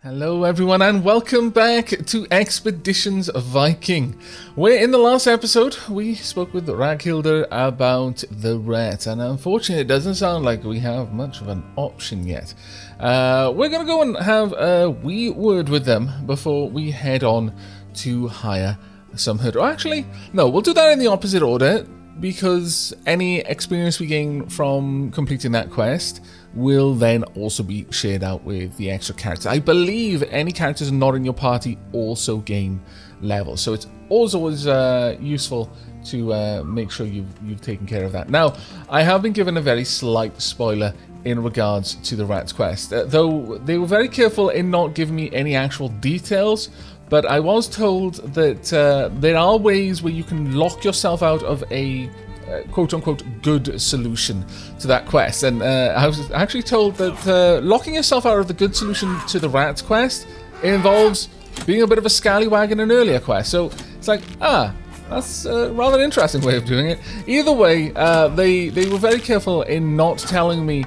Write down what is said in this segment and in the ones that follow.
Hello everyone and welcome back to Expeditions Viking, where in the last episode we spoke with Raghilder about the rat, and unfortunately it doesn't sound like we have much of an option yet. We're going to go and have a wee word with them before we head on to hire some herd. Or actually, no, we'll do that in the opposite order, because any experience we gain from completing that quest will then also be shared out with the extra characters. I believe any characters not in your party also gain levels, so it's always useful to make sure you've taken care of that. Now, I have been given a very slight spoiler in regards to the rat's quest, though they were very careful in not giving me any actual details. But I was told that there are ways where you can lock yourself out of a quote-unquote good solution to that quest. And I was actually told that locking yourself out of the good solution to the rat's quest involves being a bit of a scallywag in an earlier quest. So it's like, that's a rather interesting way of doing it. Either way, they were very careful in not telling me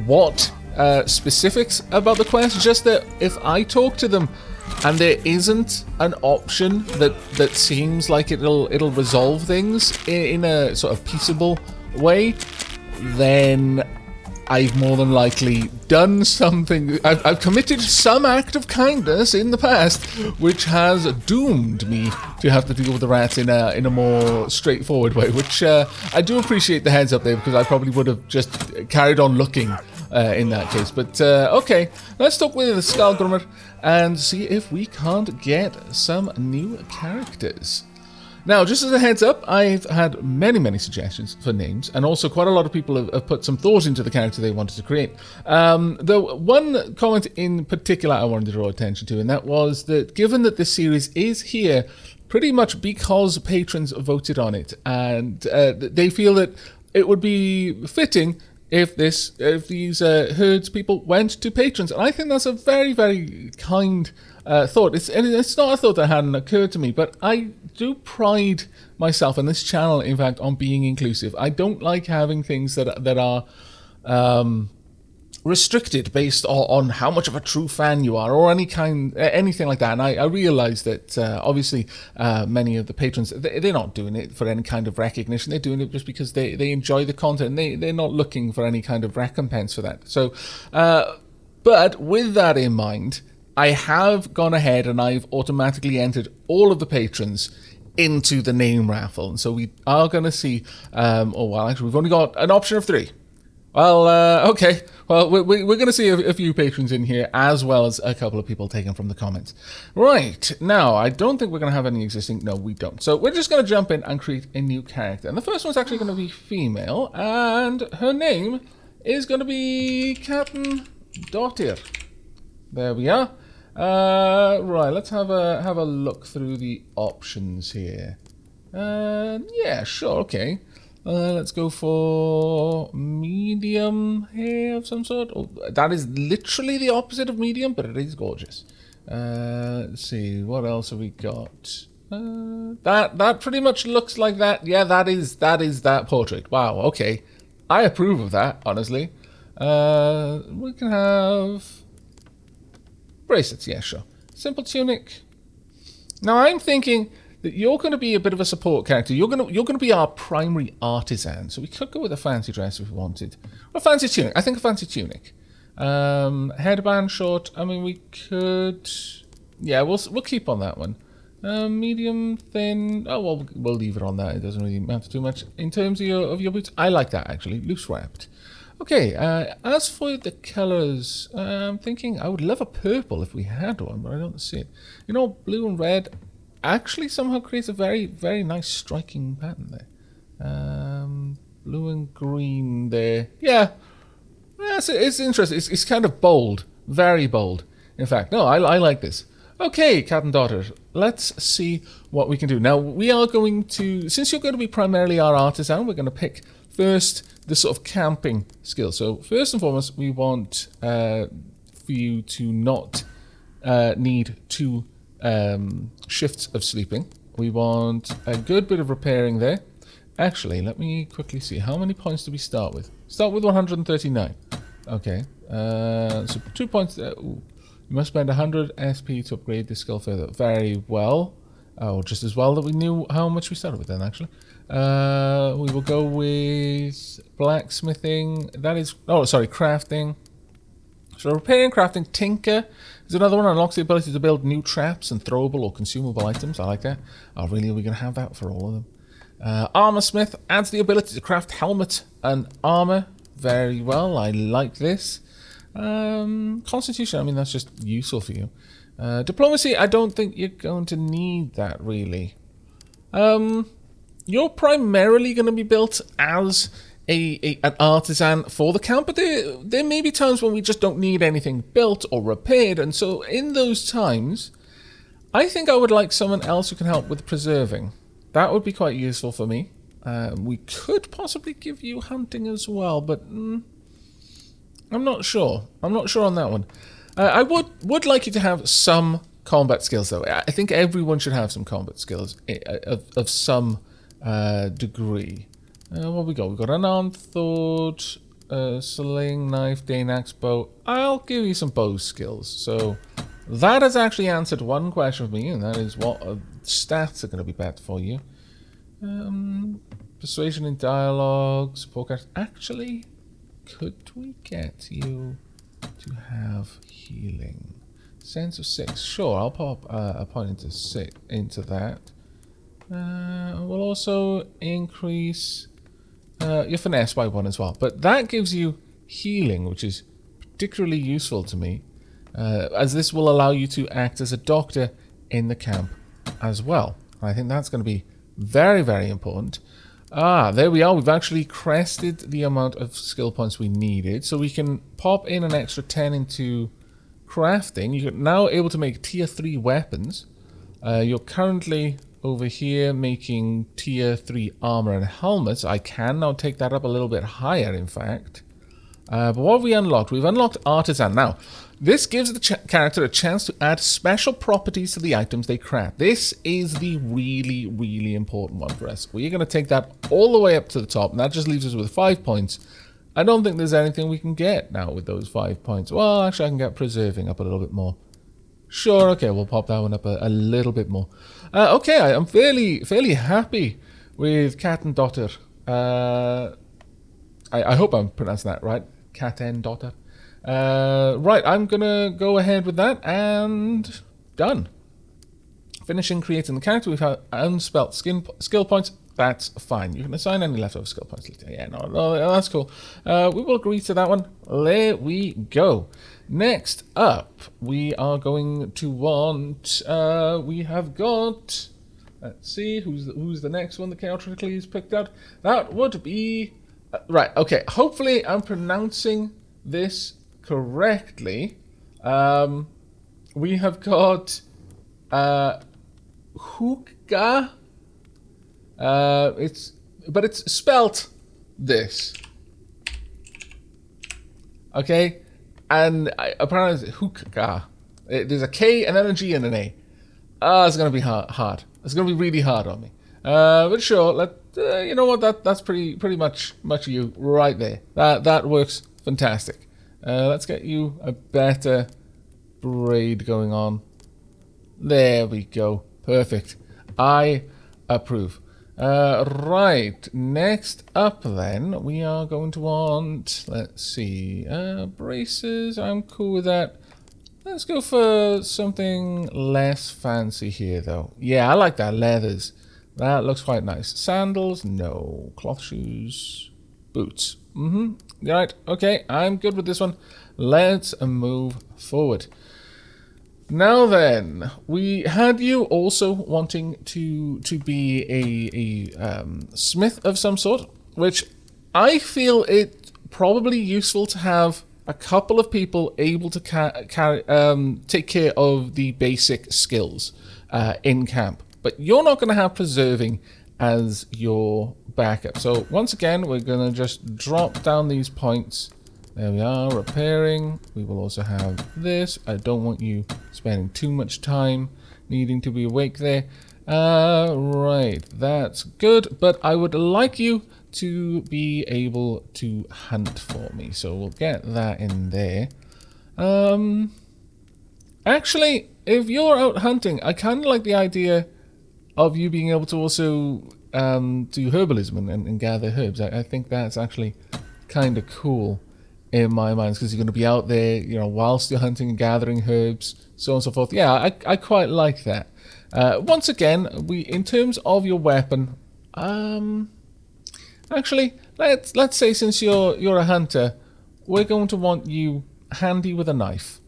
what specifics about the quest, just that if I talk to them and there isn't an option that seems like it'll resolve things in a sort of peaceable way, then I've more than likely done something. I've committed some act of kindness in the past, which has doomed me to have to deal with the rats in a more straightforward way. Which I do appreciate the heads up there, because I probably would have just carried on looking in that case. But okay, let's talk with the Skalgrummer and see if we can't get some new characters. Now, just as a heads up, I've had many suggestions for names, and also quite a lot of people have put some thought into the character they wanted to create. Though one comment in particular I wanted to draw attention to, and that was that given that this series is here pretty much because patrons voted on it, and they feel that it would be fitting if these herds people went to patrons. And I think that's a very kind thought. It's not a thought that hadn't occurred to me, but I do pride myself and this channel, in fact, on being inclusive. I don't like having things that are restricted based on how much of a true fan you are, or anything like that. And I realize that obviously many of the patrons, they're not doing it for any kind of recognition. They're doing it just because they enjoy the content, and they're not looking for any kind of recompense for that. So but with that in mind, I have gone ahead and I've automatically entered all of the patrons into the name raffle. And so we are going to see actually we've only got an option of 3. Well, okay. Well, we're going to see a few patrons in here, as well as a couple of people taken from the comments. Right, now, I don't think we're going to have any existing. No, we don't. So we're just going to jump in and create a new character. And the first one's actually going to be female, and her name is going to be Captain Dotty. There we are. Right, let's have a look through the options here. Yeah, sure, okay. Let's go for medium hair of some sort. Oh, that is literally the opposite of medium, but it is gorgeous. Let's see, what else have we got? That pretty much looks like that. Yeah, that is that portrait. Wow, okay. I approve of that, honestly. We can have bracelets, yeah, sure. Simple tunic. Now I'm thinking that you're going to be a bit of a support character. You're going to be our primary artisan. So we could go with a fancy dress if we wanted. Or a fancy tunic. I think a fancy tunic. Headband short. I mean, we could. Yeah, we'll keep on that one. Medium thin. Oh well, we'll leave it on that. It doesn't really matter too much. In terms of your boots, I like that actually. Loose wrapped. Okay. As for the colours, I'm thinking I would love a purple if we had one, but I don't see it. You know, blue and red actually somehow creates a very nice striking pattern there. Blue and green there. Yeah, it's interesting. It's kind of bold, very bold. In fact, no, I like this. Okay, cat and daughter, let's see what we can do. Now, we are going to, since you're going to be primarily our artisan, we're going to pick first the sort of camping skill. So first and foremost, we want for you to not need to shifts of sleeping. We want a good bit of repairing there. Actually, let me quickly see. How many points do we start with? Start with 139. Okay. So 2 points there. Ooh. You must spend 100 SP to upgrade this skill further. Very well. Oh, just as well that we knew how much we started with then, actually. We will go with blacksmithing. That is... Oh, sorry, crafting. So repairing, crafting, tinker is another one. Unlocks the ability to build new traps and throwable or consumable items. I like that. Oh, really? Are we going to have that for all of them? Armor smith adds the ability to craft helmet and armor. Very well. I like this. Constitution, I mean, that's just useful for you. Diplomacy, I don't think you're going to need that, really. You're primarily going to be built as an artisan for the camp, but there may be times when we just don't need anything built or repaired, and so in those times, I think I would like someone else who can help with preserving. That would be quite useful for me. We could possibly give you hunting as well, but I'm not sure. I'm not sure on that one. I would like you to have some combat skills, though. I think everyone should have some combat skills of some degree. What we got? We've got unarmed sword, sling, knife, Dane axe, bow. I'll give you some bow skills. So that has actually answered one question for me, and that is what stats are going to be better for you. Persuasion in dialogue, support. Actually, could we get you to have healing? Sense of 6. Sure, I'll pop a point into that. We'll also increase your finesse by 1 as well. But that gives you healing, which is particularly useful to me, as this will allow you to act as a doctor in the camp as well. I think that's going to be very, very important. Ah, there we are. We've actually crested the amount of skill points we needed, so we can pop in an extra 10 into crafting. You're now able to make tier 3 weapons. You're currently over here making tier 3 armor and helmets. I can now take that up a little bit higher, in fact. But what have we unlocked? We've unlocked Artisan. Now, this gives the character a chance to add special properties to the items they craft. This is the really, really important one for us. We're going to take that all the way up to the top, and that just leaves us with 5 points. I don't think there's anything we can get now with those 5 points. Well, actually, I can get preserving up a little bit more. Sure, okay, we'll pop that one up a little bit more. Okay, I'm fairly happy with Cat and Daughter. I hope I'm pronouncing that right. Cat and Daughter. Right, I'm gonna go ahead with that, and done. Finishing creating the character. We've had unspelt skill points. That's fine. You can assign any leftover skill points later. Yeah, no, that's cool. We will agree to that one. There we go. Next up, we are going to want. We have got. Let's see who's the next one that chaotically is picked out. That would be right. Okay. Hopefully, I'm pronouncing this correctly. We have got Hooka. It's spelt this. Okay, and apparently it's Hooka. There's a K and then a G and an A. It's gonna be hard. It's gonna be really hard on me. But sure, you know what? That's pretty much you right there. That works fantastic. Let's get you a better braid going on. There we go. Perfect. I approve. Right, next up then, we are going to want, let's see, braces, I'm cool with that. Let's go for something less fancy here though. Yeah, I like that, leathers. That looks quite nice. Sandals, no. Cloth shoes, boots. Right, okay, I'm good with this one. Let's move forward. Now then, we had you also wanting to be a smith of some sort, which I feel it probably useful to have a couple of people able to take care of the basic skills in camp. But you're not going to have preserving as your backup. So once again, we're going to just drop down these points. There we are, repairing. We will also have this. I don't want you spending too much time needing to be awake there. Right, that's good. But I would like you to be able to hunt for me. So we'll get that in there. Actually, if you're out hunting, I kind of like the idea of you being able to also do herbalism and gather herbs. I think that's actually kind of cool in my mind, because you're going to be out there, you know, whilst you're hunting and gathering herbs, so on and so forth. Yeah, I quite like that. Once again, in terms of your weapon, actually, let's say since you're a hunter, we're going to want you handy with a knife.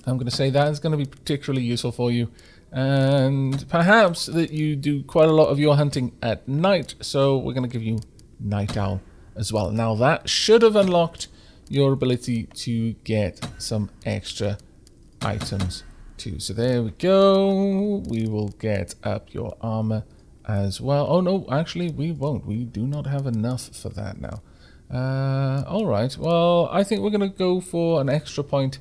I'm going to say that is going to be particularly useful for you. And perhaps that you do quite a lot of your hunting at night, so we're going to give you Night Owl as well. Now that should have unlocked your ability to get some extra items too. So there we go. We will get up your armor as well. Oh no, actually we won't. We do not have enough for that now. Alright, well I think we're going to go for an extra point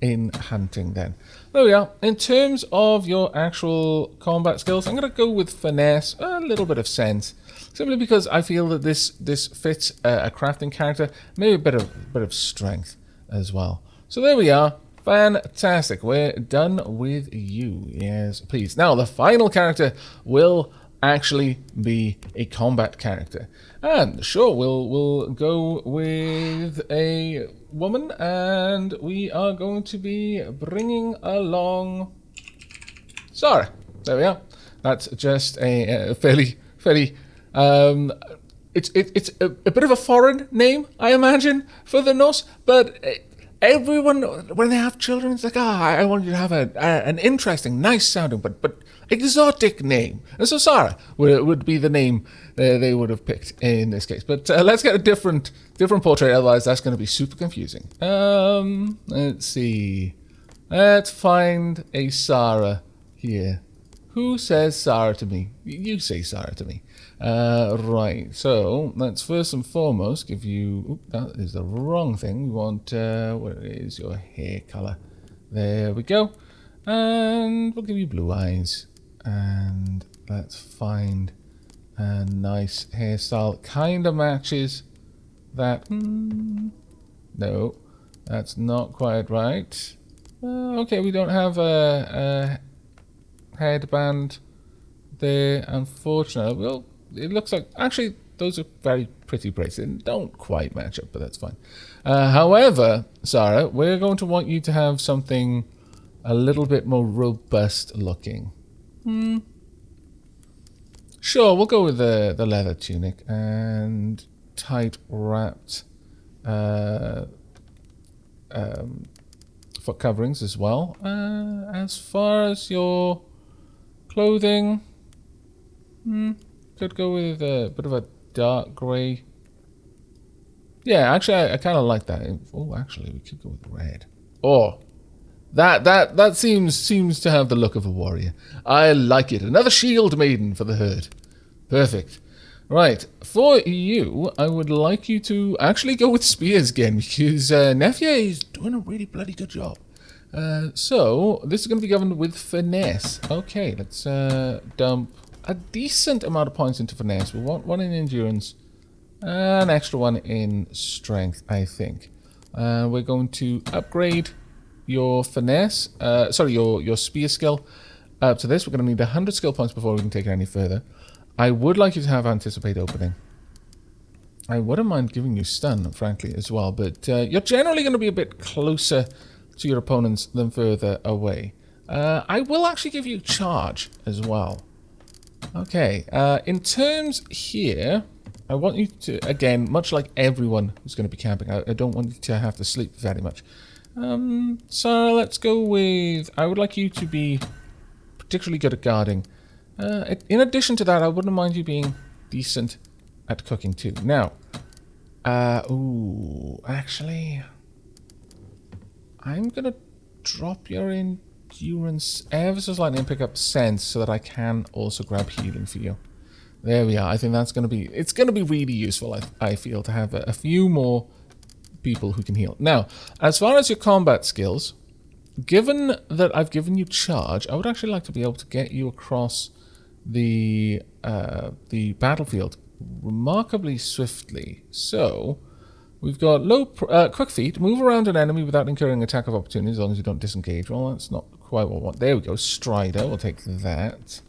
in hunting then. There we are. In terms of your actual combat skills, I'm going to go with finesse, a little bit of sense, simply because I feel that this fits a crafting character, maybe a bit of strength as well. So there we are. Fantastic. We're done with you. Yes, please. Now the final character will actually be a combat character, and sure, we'll go with a woman, and we are going to be bringing along Sarah. There we are. That's just a fairly it's a bit of a foreign name, I imagine, for the Norse, but everyone, when they have children, it's like, I want you to have an interesting, nice sounding, but exotic name. And so Sarah would be the name they would have picked in this case. But let's get a different portrait, otherwise that's going to be super confusing. Let's see. Let's find a Sarah here. Who says Sarah to me? You say Sarah to me. Right, so let's first and foremost give you... Oop, that is the wrong thing. We want... what is your hair colour? There we go. And we'll give you blue eyes. And let's find a nice hairstyle that kind of matches that. No, that's not quite right. Okay, we don't have a headband there, unfortunately. Well, it looks like... Actually, those are very pretty braids. They don't quite match up, but that's fine. However, Sarah, we're going to want you to have something a little bit more robust looking. Sure, we'll go with the leather tunic and tight wrapped foot coverings as well. As far as your clothing, could go with a bit of a dark grey. Yeah, actually, I kind of like that. Oh, actually, we could go with red. Oh, that seems to have the look of a warrior. I like it. Another shield maiden for the herd. Perfect. Right, for you, I would like you to actually go with spears again, because Nefia is doing a really bloody good job. So, this is going to be governed with finesse. Okay, let's dump a decent amount of points into finesse. We want one in endurance, an extra one in strength, I think. We're going to upgrade your finesse, your spear skill up to this. We're going to need 100 skill points before we can take it any further. I would like you to have anticipate opening. I wouldn't mind giving you stun, frankly, as well, but you're generally going to be a bit closer to your opponents than further away. I will actually give you charge as well. Okay, in terms here, I want you to, again, much like everyone who's going to be camping, I don't want you to have to sleep very much. So let's go with, I would like you to be particularly good at guarding. In addition to that, I wouldn't mind you being decent at cooking too. Now, actually, I'm gonna drop your endurance ever so slightly and pick up sense so that I can also grab healing for you. There we are. I think that's gonna be, it's gonna be really useful, I feel, to have a few more people who can heal. Now, as far as your combat skills, given that I've given you charge, I would actually like to be able to get you across the battlefield remarkably swiftly. So We've got low, quick feet. Move around an enemy without incurring attack of opportunity as long as you don't disengage. Well, that's not quite what we want. There we go. Strider. We'll take that.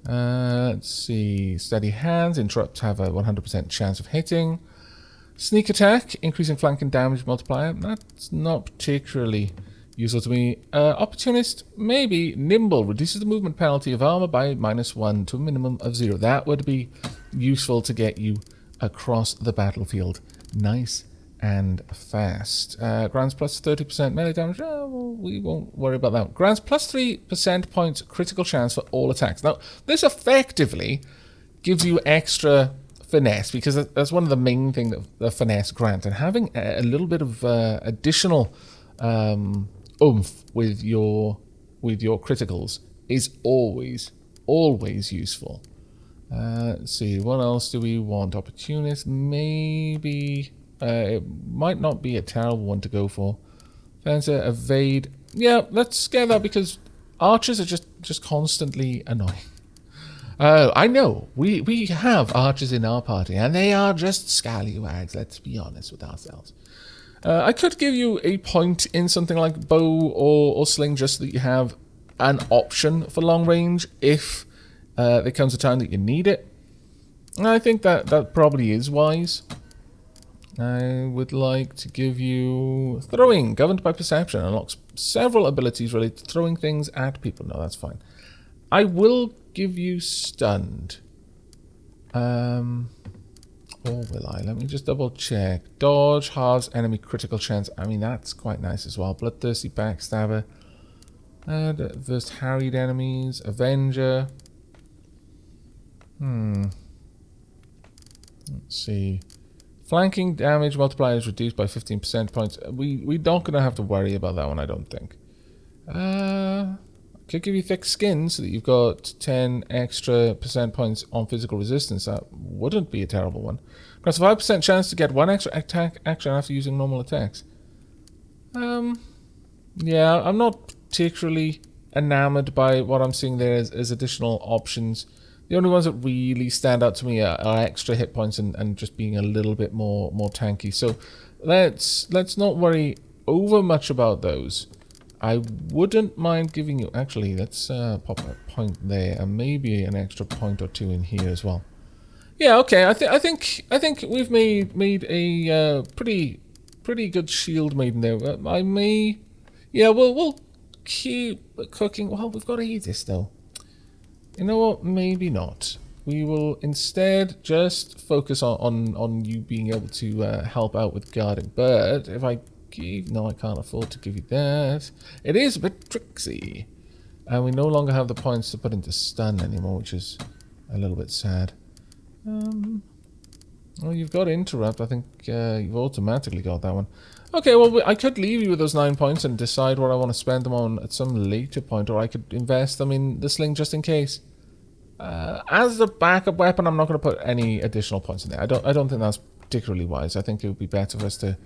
Let's see. Steady hands. Interrupts have a 100% chance of hitting. Sneak attack. Increasing flanking damage multiplier. That's not particularly useful to me. Opportunist. Maybe. Nimble. Reduces the movement penalty of armor by -1 to a minimum of 0. That would be useful to get you across the battlefield. Nice and fast. Grants plus 30% melee damage. Well, we won't worry about that. Grants plus 3% points critical chance for all attacks. Now, this effectively gives you extra finesse, because that's one of the main things that the finesse grant. And having a little bit of additional oomph with your criticals is always useful. Let's see, what else do we want? Opportunist, maybe. It might not be a terrible one to go for. Fencer, evade. Yeah, let's get that, because archers are just constantly annoying. I know, we have archers in our party, and they are just scallywags, let's be honest with ourselves. I could give you a point in something like bow or sling, just so that you have an option for long range if there comes a time that you need it. I think that probably is wise. I would like to give you throwing, governed by perception, unlocks several abilities related to throwing things at people. No, that's fine. I will give you stunned. Or will I? Let me just double check. Dodge, halves enemy critical chance. I mean, that's quite nice as well. Bloodthirsty backstabber. There's harried enemies. Avenger. Let's see. Flanking damage multiplier is reduced by 15% points. We're not going to have to worry about that one, I don't think. Could give you thick skin so that you've got 10 extra percent points on physical resistance. That wouldn't be a terrible one. Grants a 5% chance to get one extra attack action after using normal attacks. Yeah, I'm not particularly enamored by what I'm seeing there as additional options. The only ones that really stand out to me are extra hit points and just being a little bit more tanky. So let's not worry over much about those. I wouldn't mind giving you... Actually, let's pop a point there, and maybe an extra point or two in here as well. Yeah, okay. I think we've made a pretty good shieldmaiden there. I may... Yeah, we'll keep cooking. Well, we've got to eat this though. You know what? Maybe not. We will instead just focus on you being able to help out with guarding. But if I give... No, I can't afford to give you that. It is a bit tricksy. And we no longer have the points to put into stun anymore, which is a little bit sad. Well, you've got interrupt. I think you've automatically got that one. Okay, well, I could leave you with those 9 points and decide what I want to spend them on at some later point, or I could invest them in the sling just in case. As a backup weapon, I'm not going to put any additional points in there. I don't think that's particularly wise. I think it would be better for us to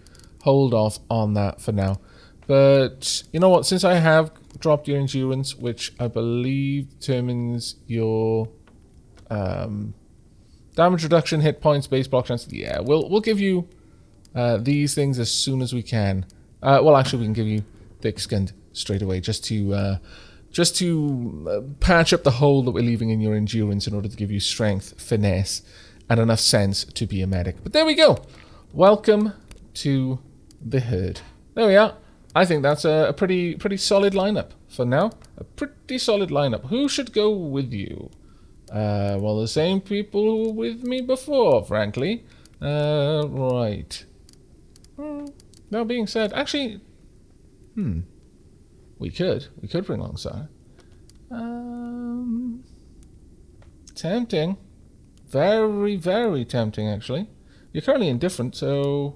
hold off on that for now. But you know what? Since I have dropped your endurance, which I believe determines your damage reduction, hit points, base block chance. Yeah, we'll give you these things as soon as we can. Well, actually, we can give you thick-skinned straight away, just to patch up the hole that we're leaving in your endurance in order to give you strength, finesse, and enough sense to be a medic. But there we go. Welcome to the herd. There we are. I think that's a pretty solid lineup for now. A pretty solid lineup. Who should go with you? Well, the same people who were with me before, frankly. Right. That being said, actually, we could bring along Sarah. Tempting. Very, very tempting, actually. You're currently indifferent, so...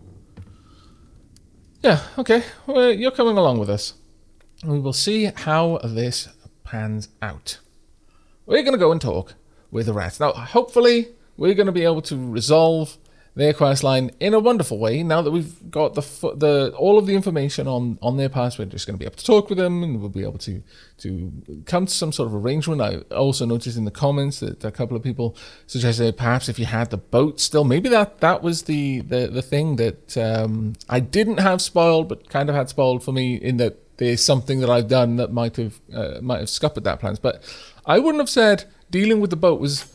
Yeah, okay. Well, you're coming along with us. We will see how this pans out. We're going to go and talk with the rats. Now, hopefully, we're going to be able to resolve their quest line in a wonderful way. Now that we've got all of the information on their past, we're just going to be able to talk with them, and we'll be able to come to some sort of arrangement. I also noticed in the comments that a couple of people suggested perhaps if you had the boat still, maybe that was the thing that I didn't have spoiled, but kind of had spoiled for me, in that there's something that I've done that might have scuppered that plans. But I wouldn't have said dealing with the boat was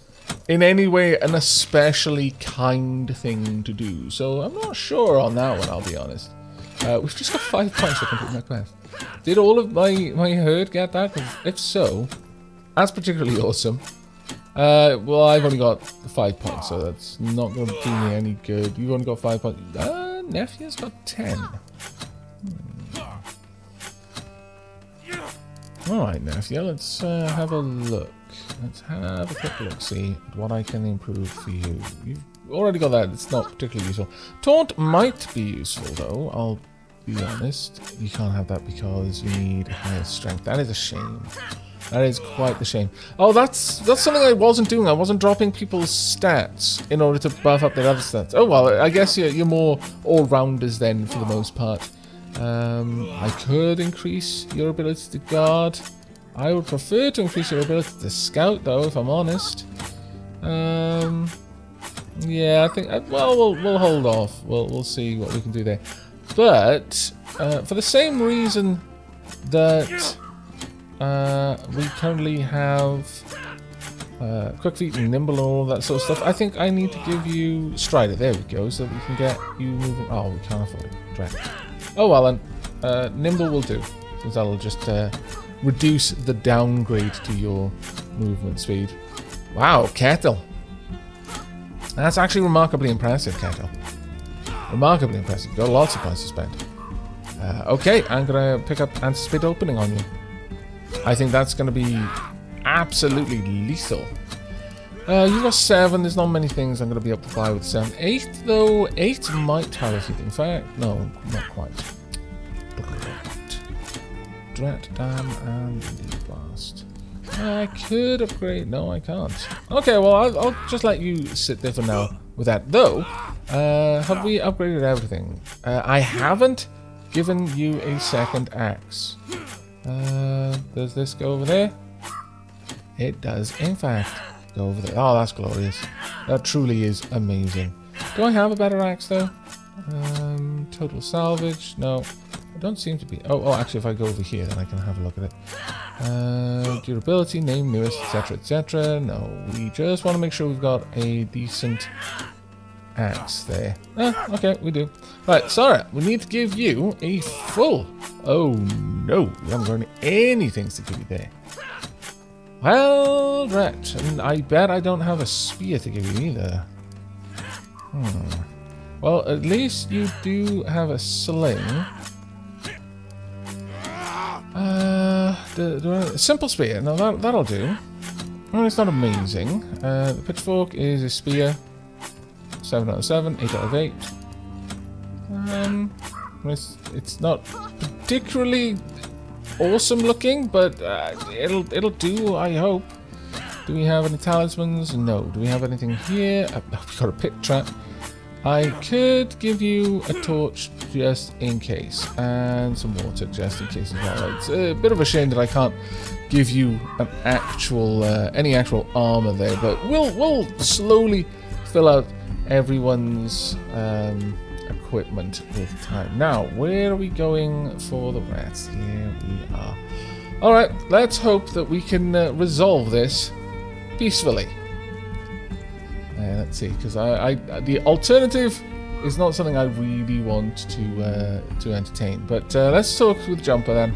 in any way an especially kind thing to do. So I'm not sure on that one, I'll be honest. We've just got 5 points for completing that quest. Did all of my herd get that? If so, that's particularly awesome. Well, I've only got 5 points, so that's not going to do me any good. You've only got 5 points. Nephew's got 10. Alright, Nephew, let's have a look. Let's have a quick look, see what I can improve for you. You've already got that, it's not particularly useful. Taunt might be useful, though, I'll be honest. You can't have that because you need higher strength. That is a shame. That is quite the shame. Oh, that's something I wasn't doing. I wasn't dropping people's stats in order to buff up their other stats. Oh, well, I guess you're more all-rounders then, for the most part. I could increase your ability to guard. I would prefer to increase your ability to scout, though, if I'm honest. Yeah, I think. Well, we'll hold off. We'll see what we can do there. But for the same reason that we currently have quick feet and nimble and all that sort of stuff, I think I need to give you Strider. There we go, so that we can get you moving. Oh, we can't afford it. Drag. Oh well then, nimble will do, since that'll just reduce the downgrade to your movement speed. Wow, Kettle. That's actually remarkably impressive, Kettle. Remarkably impressive. Got lots of points to spend. Okay, I'm gonna pick up Anticipate Opening on you. I think that's gonna be absolutely lethal. You got 7. There's not many things I'm going to be able to buy with 7. 8, though. 8 might have a few. In fact, no, not quite. Drat, Dam, and the Blast. I could upgrade. No, I can't. Okay, well, I'll just let you sit there for now with that. Though, have we upgraded everything? I haven't given you a second axe. Does this go over there? It does, in fact. Over there. Oh, that's glorious. That truly is amazing. Do I have a better axe though? Total salvage. No, I don't seem to be. Oh, actually, if I go over here, then I can have a look at it. Durability, name, newest, etc., etc. No, we just want to make sure we've got a decent axe there. Okay, we do. Right, Sarah, we need to give you a full. Oh no, we haven't got anything to give you there. Well, right, and I bet I don't have a spear to give you either. Well, at least you do have a sling. Simple spear. No, that'll do. Well, it's not amazing. The pitchfork is a spear. 7 out of 7, 8 out of 8. It's not particularly awesome looking, but it'll do, I hope. Do we have any talismans? No. Do we have anything here? We've got a pit trap. I could give you a torch just in case, and some water just in case as well. It's a bit of a shame that I can't give you an actual any actual armor there, but we'll slowly fill out everyone's equipment with time. Now, where are we going for the rats? Here we are. Alright, let's hope that we can resolve this peacefully. Let's see, because the alternative is not something I really want to entertain. But let's talk with Jumper then.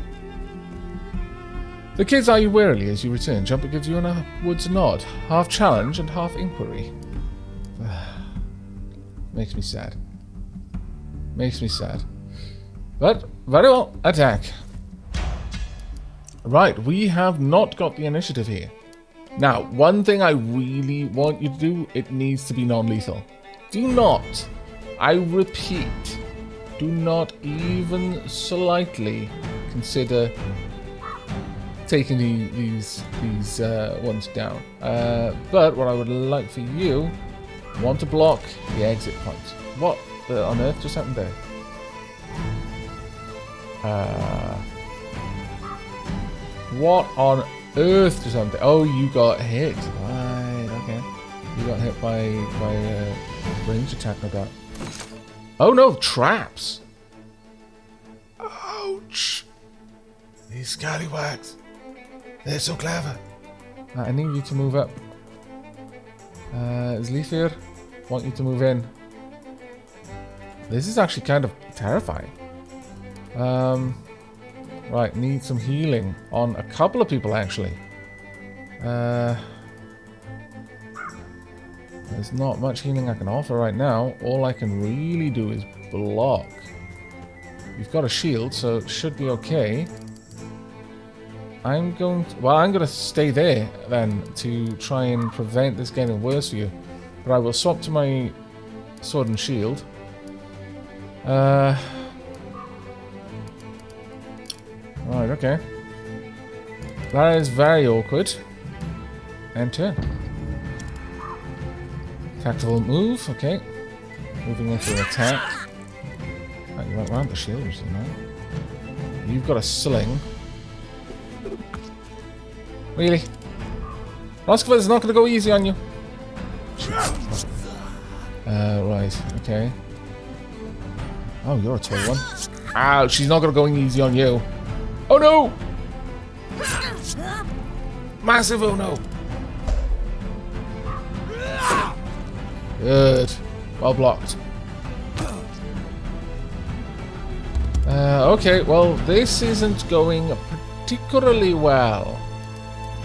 The kids eye you warily as you return. Jumper gives you an upwards nod, half challenge and half inquiry. Makes me sad. Makes me sad. But, very well, attack. Right, we have not got the initiative here. Now, one thing I really want you to do, it needs to be non-lethal. Do not, I repeat, do not even slightly consider taking these ones down. But what I would like for you Want to block the exit points. What on earth just happened there? What on earth just happened there? Oh, you got hit. Right, okay. You got hit by a range attack, no doubt. Oh no, traps! Ouch! These scallywags. They're so clever. I need you to move up. Is Leaf here? Want you to move in. This is actually kind of terrifying. Right, need some healing on a couple of people actually. There's not much healing I can offer right now. All I can really do is block. You've got a shield, so it should be okay. I'm going to stay there then to try and prevent this getting worse for you. But I will swap to my sword and shield. Right, okay. That is very awkward. And turn. Tactical move, okay. Moving into an attack. Right, you went around the shield, you know. You've got a sling. Really? Roskva is not going to go easy on you. Right, okay. Oh, you're a tall one. Ow, she's not going to go easy on you. Oh no! Massive oh no! Good. Well blocked. Okay, well, this isn't going particularly well.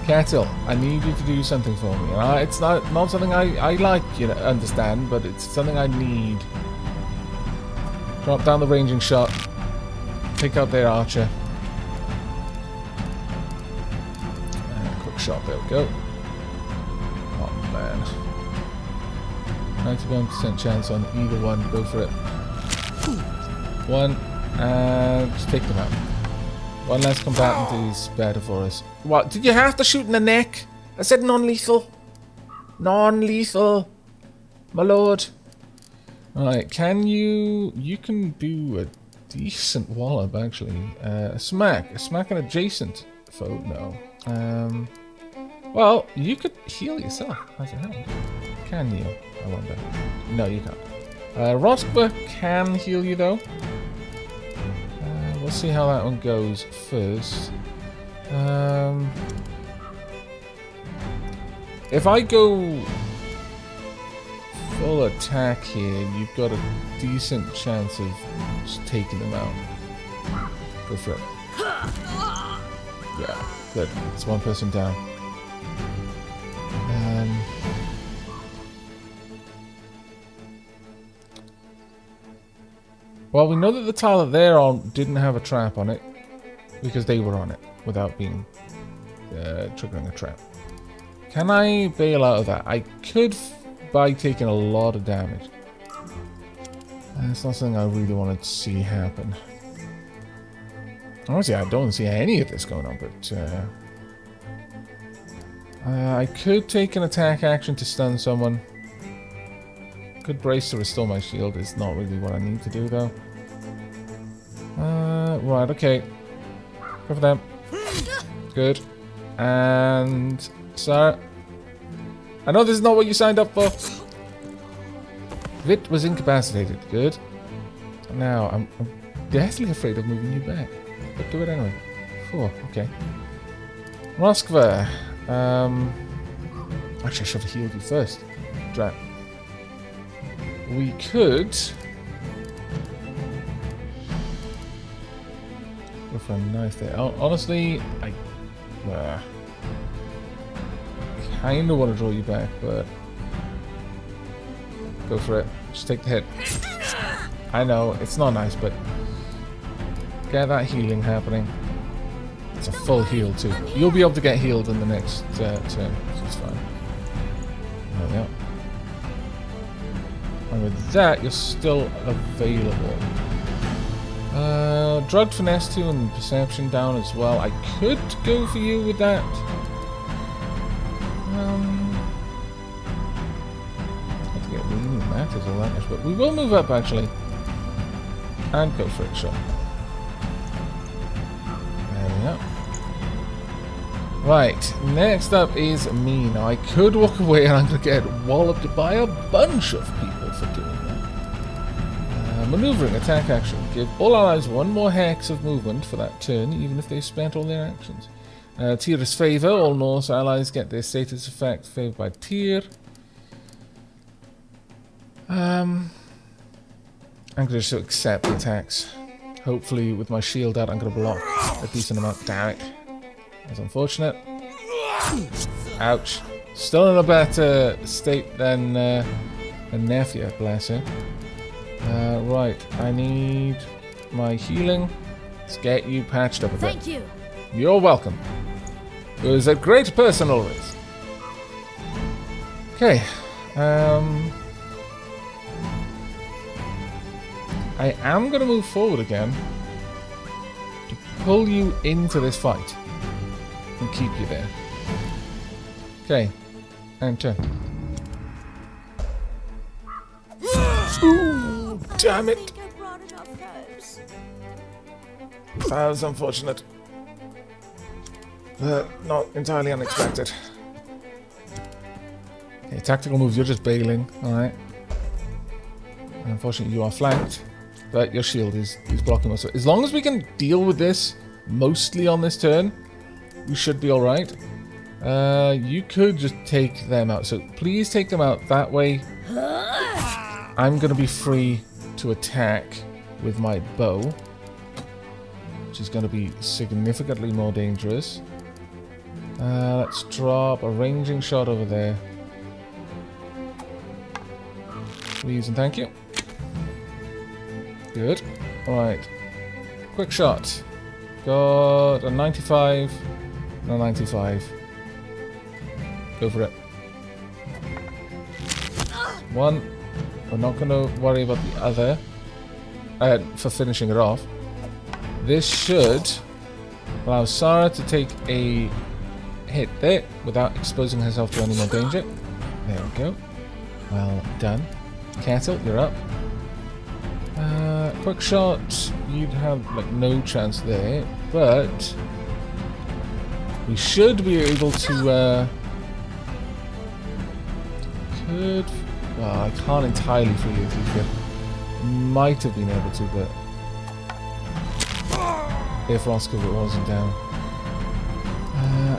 Kettle, I need you to do something for me. It's not something I like, you know, understand, but it's something I need. Drop down the ranging shot. Take out their archer. Quick shot, there we go. Oh man. 91% chance on either one. Go for it. One, and just take them out. One less combatant is better for us. What? Did you have to shoot in the neck? I said non-lethal. Non-lethal. My lord. Alright, can you... You can do a decent wallop, actually. A smack. A smack an adjacent foe? No. Well, you could heal yourself. How's it happen? Can you? I wonder. No, you can't. Roskva can heal you, though. We'll see how that one goes first. If I go full attack here, you've got a decent chance of just taking them out. Go for it. Yeah, good. It's one person down. Well, we know that the tile that they're on didn't have a trap on it because they were on it without being triggering a trap. Can I bail out of that? I could by taking a lot of damage. That's not something I really wanted to see happen. Honestly, I don't see any of this going on, but I could take an attack action to stun someone. Could brace to restore my shield. Is not really what I need to do, though. Right, okay. Go for them. Good. And... Sir. I know this is not what you signed up for. Vit was incapacitated. Good. Now, I'm deathly afraid of moving you back. But do it anyway. Oh, okay. Moskva. Actually, I should have healed you first. Drat. We could go for a knife there. Honestly, I kind of want to draw you back, but go for it. Just take the hit. I know it's not nice, but get that healing happening. It's a full heal too. You'll be able to get healed in the next turn, so it's fine. There we go. And with that, you're still available. Drugged Finesse 2 and Perception down as well. I could go for you with that. Have to get really matters all that much, but we will move up actually. And go for it, sure. There we go. Right, next up is me. Now I could walk away and I'm going to get walloped by a bunch of people for doing that. Maneuvering, attack action. Give all allies one more hex of movement for that turn, even if they've spent all their actions. Tyr's favour. All Norse allies get their status effect favoured by Tyr. I'm going to just accept the attacks. Hopefully with my shield out I'm going to block a decent amount. Damn it. That's unfortunate. Ouch. Still in a better state than Nefia, bless her. Right, I need my healing. Let's get you patched up a bit. Thank you. You're welcome. It was a great personal risk. Okay. I am going to move forward again to pull you into this fight and keep you there. Okay. Enter. Ooh, damn it. That was unfortunate. But not entirely unexpected. Okay, tactical moves, you're just bailing, alright. Unfortunately you are flanked, but your shield is blocking us. So as long as we can deal with this mostly on this turn, we should be alright. You could just take them out, so please take them out that way. I'm going to be free to attack with my bow, which is going to be significantly more dangerous. Let's drop a ranging shot over there. Please and thank you. Good. Alright. Quick shot. Got a 95 and a 95. Go for it. One. We're not going to worry about the other for finishing it off. This should allow Sarah to take a hit there without exposing herself to any more danger. There we go. Well done. Kettle, you're up. Quick shot, you'd have like no chance there, but we should be able to well, I can't entirely forgive you. Might have been able to, but if Roscoe wasn't down.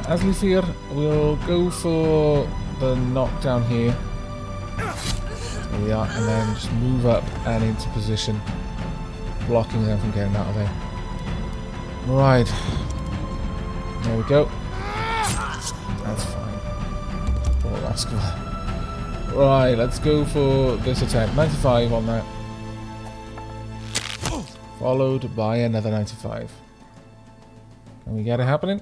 Aslifir will go for the knockdown here. There we are, and then just move up and into position, blocking them from getting out of there. Right. There we go. That's fine. Poor Roscoe. Right, let's go for this attack. 95 on that. Followed by another 95. Can we get it happening?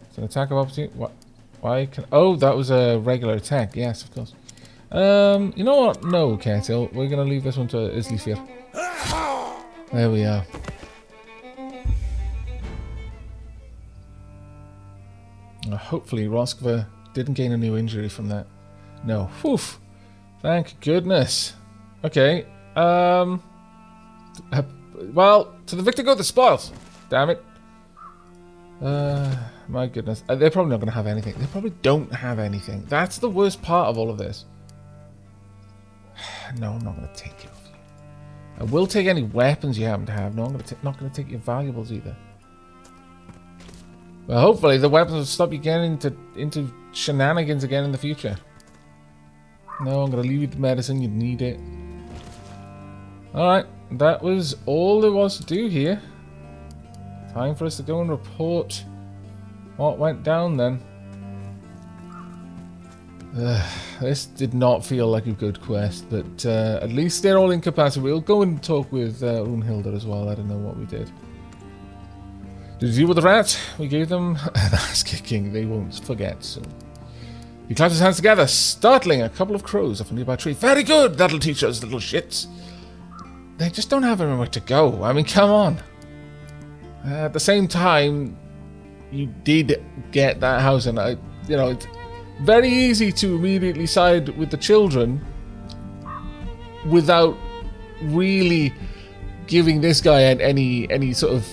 It's an attack of opportunity. What? Why can? Oh, that was a regular attack. Yes, of course. You know what? No, Kettle. We're gonna leave this one to Islifir. There we are. Hopefully, Roskva didn't gain a new injury from that. No. Whew. Thank goodness. Okay. Well, to the victor go the spoils. Damn it. My goodness. They're probably not going to have anything. They probably don't have anything. That's the worst part of all of this. No, I'm not going to take it off you. I will take any weapons you happen to have. No, I'm not going to take your valuables either. Well, hopefully the weapons will stop you getting into shenanigans again in the future. No, I'm going to leave you the medicine. You need it. Alright, that was all there was to do here. Time for us to go and report what went down then. This did not feel like a good quest, but at least they're all incapacitated. We'll go and talk with Runhilda as well. I don't know what we did. Did you deal with the rat? We gave them an ass kicking. They won't forget soon. He clapped his hands together, startling a couple of crows off a nearby tree. Very good! That'll teach us, little shits. They just don't have anywhere to go. I mean, come on. At the same time, you did get that house, and very easy to immediately side with the children without really giving this guy any sort of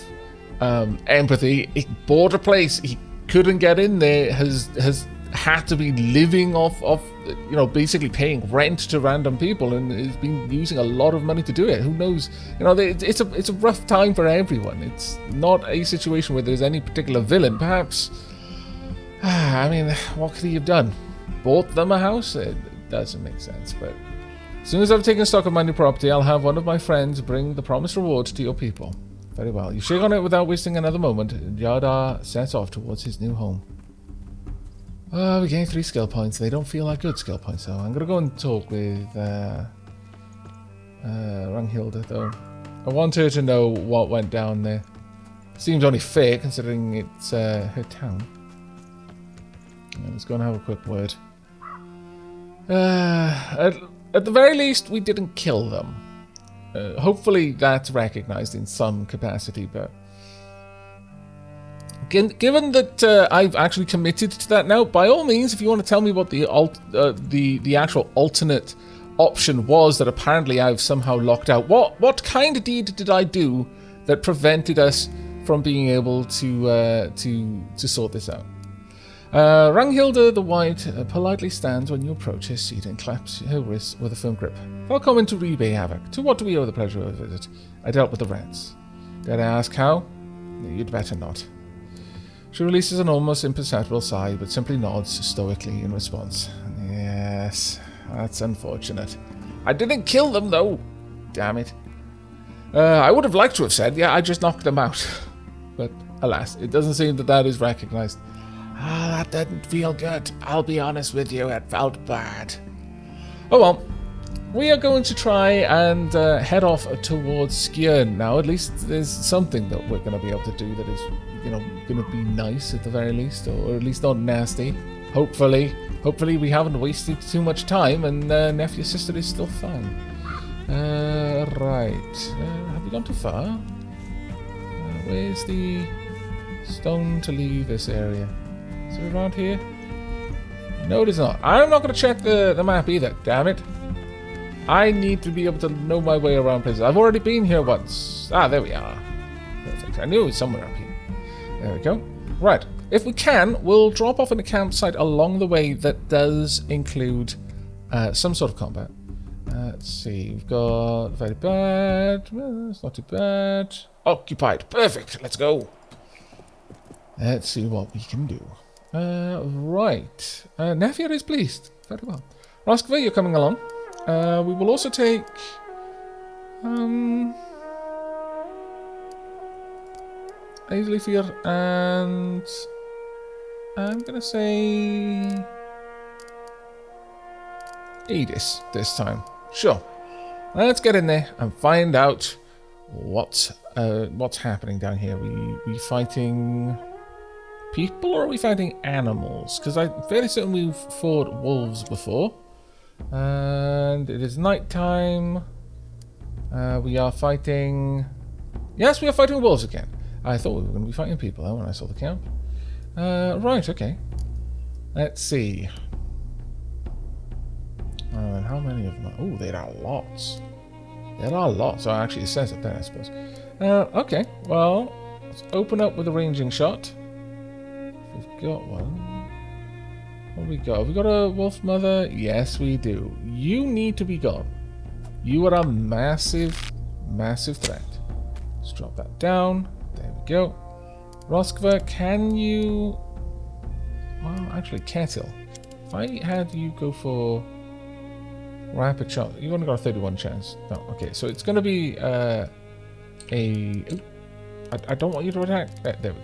empathy. He bought a place, he couldn't get in there, has had to be living off you know, basically paying rent to random people, and has been using a lot of money to do it. Who knows? You know, it's a rough time for everyone. It's not a situation where there's any particular villain. Perhaps, I mean, what could he have done? Bought them a house? It doesn't make sense. But as soon as I've taken stock of my new property, I'll have one of my friends bring the promised reward to your people. Very well. You shake on it without wasting another moment. Yada sets off towards his new home. We gained 3 skill points. They don't feel like good skill points, so I'm gonna go and talk with Ranghilda, though. I want her to know what went down there. Seems only fair, considering it's her town. Let's go and have a quick word. At the very least, we didn't kill them. Hopefully that's recognized in some capacity, but given that I've actually committed to that now, by all means, if you want to tell me what the actual alternate option was that apparently I've somehow locked out, what kind of deed did I do that prevented us from being able to sort this out? Ranghilda the White politely stands when you approach his seat and claps her wrist with a firm grip. Welcome to Ribe, Aavak. To what do we owe the pleasure of a visit? I dealt with the rats. Did I ask how? You'd better not. She releases an almost imperceptible sigh, but simply nods stoically in response. Yes, that's unfortunate. I didn't kill them, though. Damn it. I would have liked to have said, yeah, I just knocked them out. But alas, it doesn't seem that that is recognized. That didn't feel good. I'll be honest with you, it felt bad. Oh well. We are going to try and head off towards Skjern now. At least there's something that we're going to be able to do that is, you know, going to be nice at the very least, or at least not nasty. Hopefully we haven't wasted too much time, and nephew's sister is still fine. Right. Have we gone too far? Where's the stone to leave this area? Is it around here? No, it is not. I'm not going to check the map either. Damn it. I need to be able to know my way around places. I've already been here once. Ah, there we are. Perfect. I knew it was somewhere up here. There we go. Right. If we can, we'll drop off in a campsite along the way that does include some sort of combat. Let's see. We've got very bad. Well, it's not too bad. Occupied. Perfect. Let's go. Let's see what we can do. Right. Nefir is pleased. Very well. Roskva, you're coming along. We will also take Aislefir and I'm gonna say Edis this time. Sure. Let's get in there and find out what's happening down here. We fighting people or are we fighting animals? Because I'm fairly certain we've fought wolves before. And it is night time. We are fighting... Yes, we are fighting wolves again. I thought we were going to be fighting people when I saw the camp. Right, okay. Let's see. And how many of them? Oh, there are lots. There are lots. Oh, actually, it says it there, I suppose. Okay, well, let's open up with a ranging shot. We've got one. What have we got? Have we got a wolf mother? Yes, we do. You need to be gone. You are a massive, massive threat. Let's drop that down. There we go. Roskva, can you... Well, actually, Kettle. If I had you go for rapid shot, you've only got a 31 chance. No, okay, so it's going to be I don't want you to attack. There we go.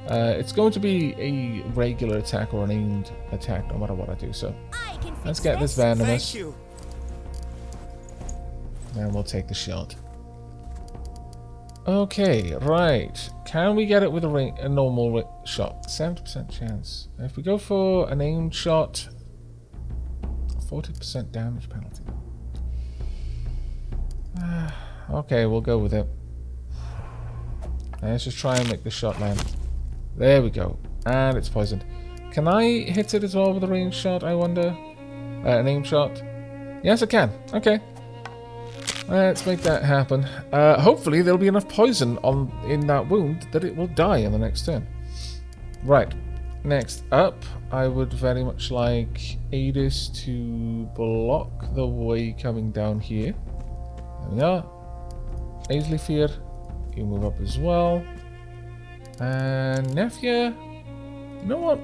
It's going to be a regular attack or an aimed attack, no matter what I do. So let's get this venomous. And we'll take the shot. Okay, right. Can we get it with a normal shot? 70% chance. If we go for an aimed shot, 40% damage penalty. Okay, we'll go with it. Let's just try and make the shot land. There we go. And it's poisoned. Can I hit it as well with a range shot, I wonder? An aim shot? Yes, I can. Okay. Let's make that happen. Hopefully there'll be enough poison in that wound that it will die on the next turn. Right. Next up, I would very much like Adis to block the way coming down here. There we are. Aisley Fear, you move up as well. And Nefia, you know what?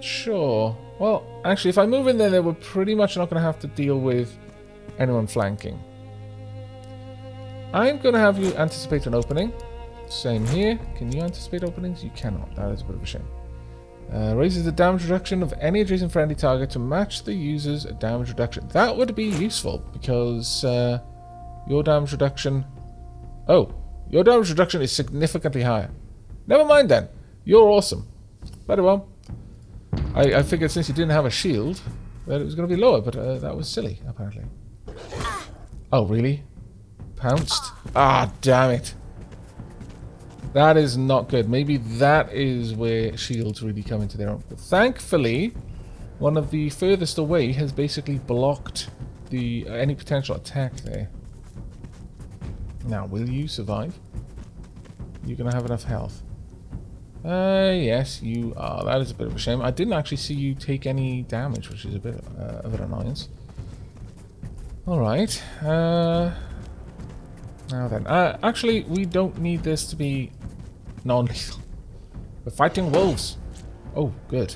Sure. Well, actually, if I move in there, then we're pretty much not going to have to deal with anyone flanking. I'm going to have you anticipate an opening. Same here. Can you anticipate openings? You cannot. That is a bit of a shame. Raises the damage reduction of any adjacent friendly target to match the user's damage reduction. That would be useful because your damage reduction... Oh, your damage reduction is significantly higher. Never mind then. You're awesome. Very well. I figured since you didn't have a shield that it was going to be lower, but that was silly, apparently. Oh, really? Pounced? Ah, damn it. That is not good. Maybe that is where shields really come into their own. But thankfully, one of the furthest away has basically blocked the any potential attack there. Now, will you survive? You're going to have enough health. Yes, you are. That is a bit of a shame. I didn't actually see you take any damage, which is a bit of an annoyance. Alright. Now then. Actually, we don't need this to be non-lethal. We're fighting wolves. Oh, good.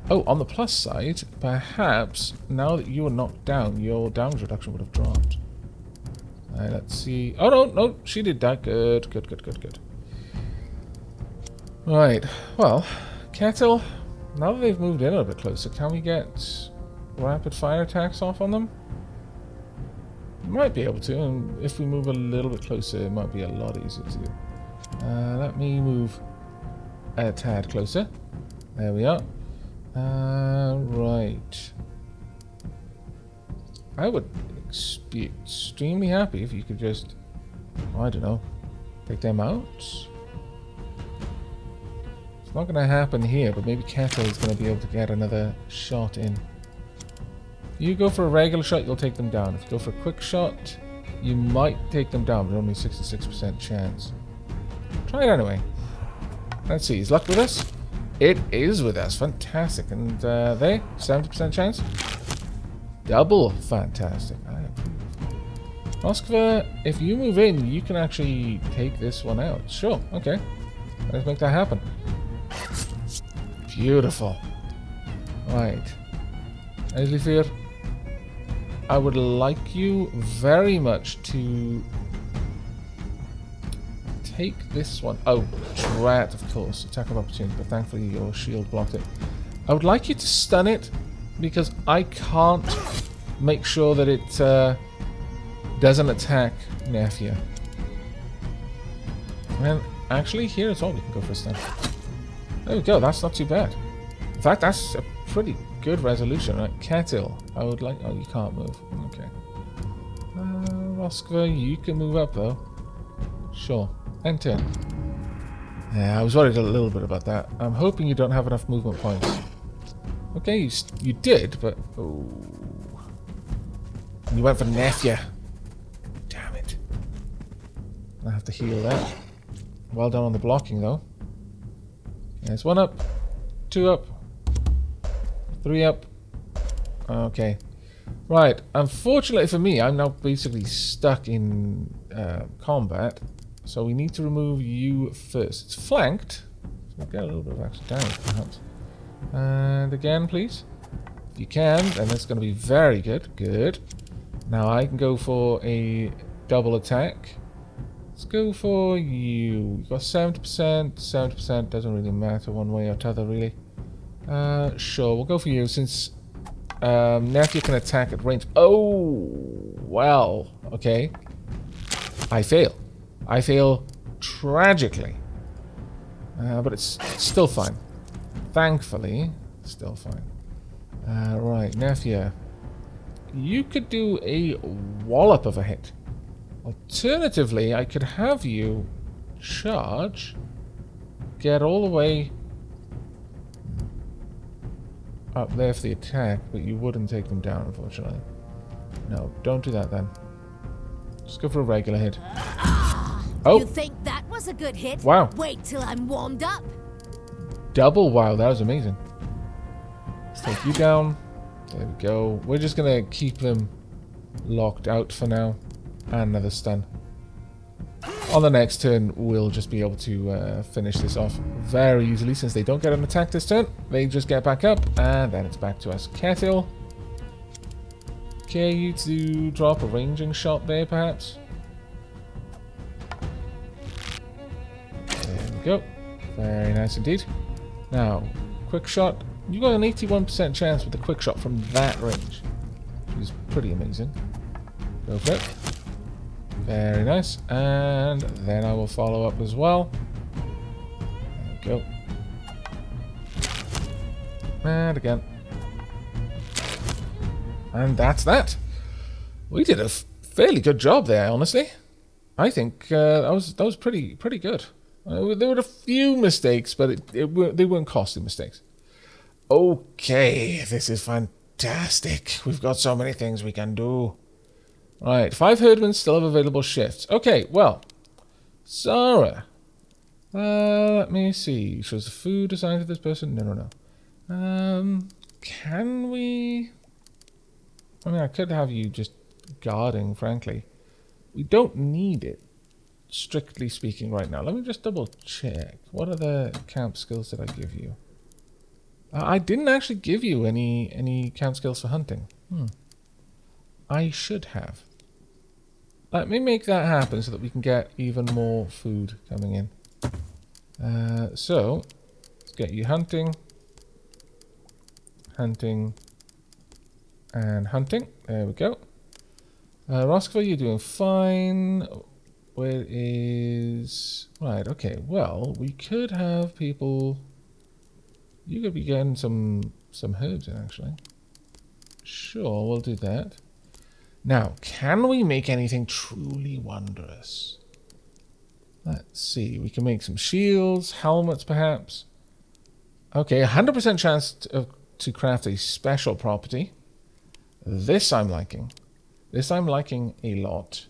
Oh, on the plus side, perhaps now that you are knocked down, your damage reduction would have dropped. Let's see. Oh, no, she did that. Good. Right, well, Kettle, now that they've moved in a little bit closer, can we get rapid fire attacks off on them? Might be able to, and if we move a little bit closer, it might be a lot easier to do. Let me move a tad closer. There we are. Right. I would be extremely happy if you could just, I don't know, take them out. It's not going to happen here, but maybe Kettle is going to be able to get another shot in. If you go for a regular shot, you'll take them down. If you go for a quick shot, you might take them down, but only 66% chance. Try it anyway. Let's see, is luck with us? It is with us. Fantastic. And there, 70% chance. Double fantastic. I approve. Moskva, if you move in, you can actually take this one out. Sure, okay. Let's make that happen. Beautiful. Right. Aisley, I would like you very much to take this one. Oh, drat, of course. Attack of opportunity, but thankfully your shield blocked it. I would like you to stun it, because I can't make sure that it doesn't attack Nefia. And actually, here as well, we can go for a stun. There we go, that's not too bad. In fact, that's a pretty good resolution, right? Kettle, I would like... Oh, you can't move. Okay. Moskva, you can move up, though. Sure. Enter. Yeah, I was worried a little bit about that. I'm hoping you don't have enough movement points. Okay, you did, but... Oh. You went for Nefia. Damn it. I have to heal that. Well done on the blocking, though. There's 1 up. 2 up. 3 up. Okay. Right. Unfortunately for me, I'm now basically stuck in combat. So we need to remove you first. It's flanked. So we'll get a little bit of extra damage, perhaps. And again, please. If you can, then that's going to be very good. Good. Now I can go for a double attack. Let's go for you. You've got 70%. 70% doesn't really matter one way or the other, really. Sure, we'll go for you since Nefia can attack at range. Oh, well, okay. I fail. I fail tragically. But it's still fine. Thankfully, still fine. Right, Nefia. You could do a wallop of a hit. Alternatively, I could have you charge, get all the way up there for the attack, but you wouldn't take them down, unfortunately. No, don't do that then. Just go for a regular hit. Oh! You think that was a good hit? Wow. Wait till I'm warmed up. Double wow, that was amazing. Let's take you down. There we go. We're just going to keep them locked out for now. And another stun. On the next turn, we'll just be able to finish this off very easily. Since they don't get an attack this turn, they just get back up, and then it's back to us. Kettle. Okay, you to drop a ranging shot there, perhaps. There we go. Very nice indeed. Now, quick shot. You got an 81% chance with the quick shot from that range, which is pretty amazing. Go for it. Very nice. And then I will follow up as well. There we go. And again. And that's that. We did a fairly good job there, honestly. I think that was pretty good. There were a few mistakes, but they weren't costly mistakes. Okay, this is fantastic. We've got so many things we can do. Right, 5 herdmen still have available shifts. Okay, well, Sarah. Let me see. Shows the food assigned to this person? No. Can we... I mean, I could have you just guarding, frankly. We don't need it, strictly speaking, right now. Let me just double check. What other camp skills did I give you? I didn't actually give you any camp skills for hunting. I should have. Let me make that happen so that we can get even more food coming in. So, let's get you hunting. Hunting. And hunting. There we go. Roskva, you're doing fine. Where is... Right, okay. Well, we could have people... You could be getting some herbs in, actually. Sure, we'll do that. Now, can we make anything truly wondrous? Let's see. We can make some shields, helmets, perhaps. Okay, 100% chance to craft a special property. This I'm liking. This I'm liking a lot.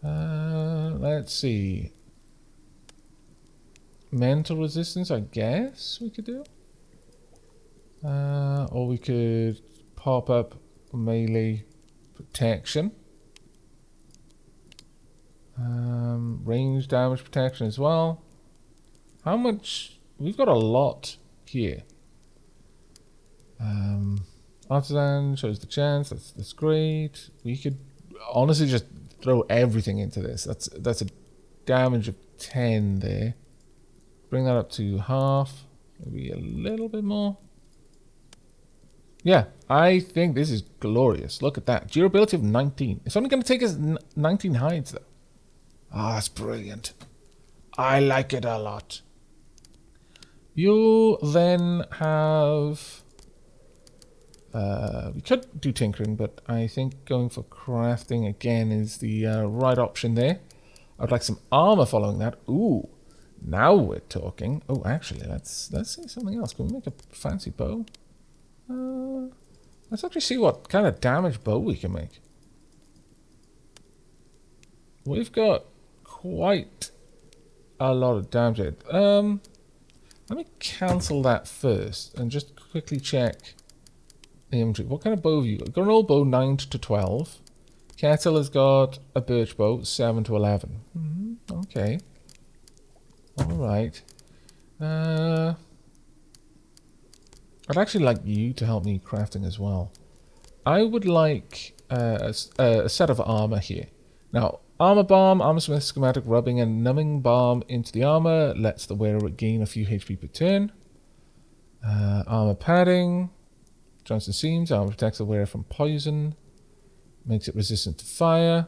Let's see. Mental resistance, I guess we could do. Or we could pop up melee protection. Range damage protection as well. How much? We've got a lot here. Artisan shows the chance. That's great. We could honestly just throw everything into this. That's a damage of 10 there. Bring that up to half. Maybe a little bit more. Yeah, I think this is glorious. Look at that. Durability of 19. It's only going to take us 19 hides, though. Ah, that's brilliant. I like it a lot. You then have... we could do tinkering, but I think going for crafting again is the right option there. I'd like some armor following that. Ooh, now we're talking. Oh, actually, let's see something else. Can we make a fancy bow? Let's actually see what kind of damage bow we can make. We've got quite a lot of damage. Let me cancel that first and just quickly check the inventory. What kind of bow have you got? You've got an old bow, 9 to 12. Kettle has got a birch bow, 7 to 11. Okay. Alright. I'd actually like you to help me crafting as well. I would like a set of armor here. Now, armor balm, armor smith schematic, rubbing and numbing balm into the armor lets the wearer gain a few HP per turn. Armor padding, Johnson seams, armor protects the wearer from poison, makes it resistant to fire.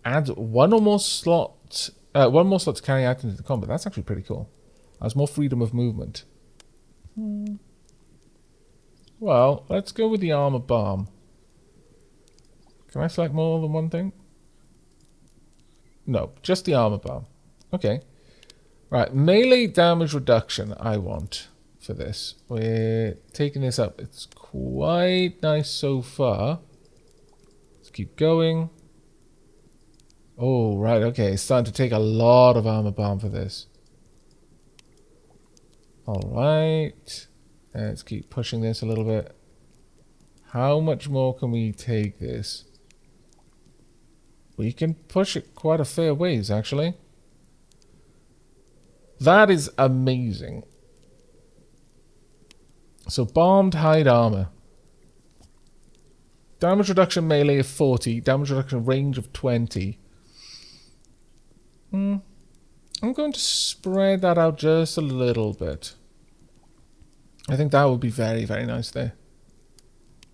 Adds one more slot to carry out into the combat. That's actually pretty cool. Has more freedom of movement. Well, let's go with the armor balm. Can I select more than one thing? No, just the armor balm. Okay. Right, melee damage reduction I want for this. We're taking this up. It's quite nice so far. Let's keep going. Oh, right, okay. It's starting to take a lot of armor bomb for this. Alright. Let's keep pushing this a little bit. How much more can we take this? We can push it quite a fair ways, actually. That is amazing. So, bombed hide armor. Damage reduction melee of 40. Damage reduction range of 20. I'm going to spread that out just a little bit. I think that would be very, very nice there.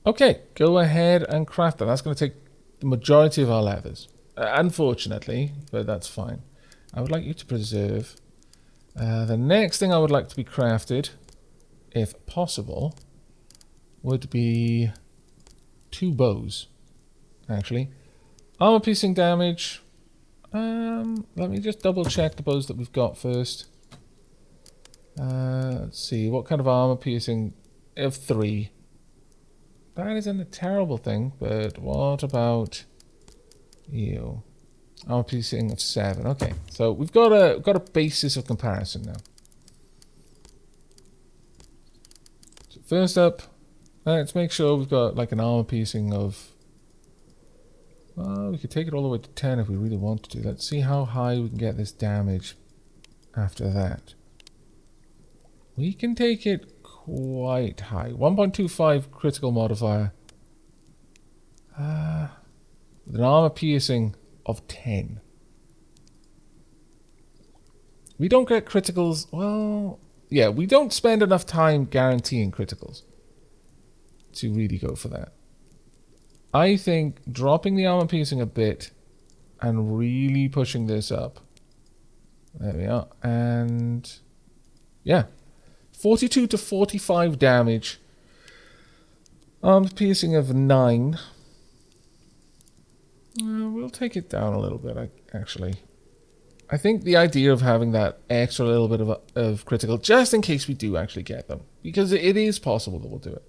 Okay, go ahead and craft that. That's going to take the majority of our leathers. Unfortunately, but that's fine. I would like you to preserve. The next thing I would like to be crafted, if possible, would be 2 bows, actually. Armor piercing damage. Let me just double check the bows that we've got first. Let's see, what kind of armor piercing? Of 3. That isn't a terrible thing, but what about you? Armor piercing of 7. Okay, so we've got a basis of comparison now. So first up, let's make sure we've got like an armor piercing of. Well, we could take it all the way to 10 if we really wanted to. Let's see how high we can get this damage after that. We can take it quite high. 1.25 critical modifier. With an armor piercing of 10. We don't get criticals. Well, yeah, we don't spend enough time guaranteeing criticals to really go for that. I think dropping the armor piercing a bit and really pushing this up. There we are. And yeah, 42 to 45 damage. Armor piercing of 9. We'll take it down a little bit, actually. I think the idea of having that extra little bit of critical, just in case we do actually get them, because it is possible that we'll do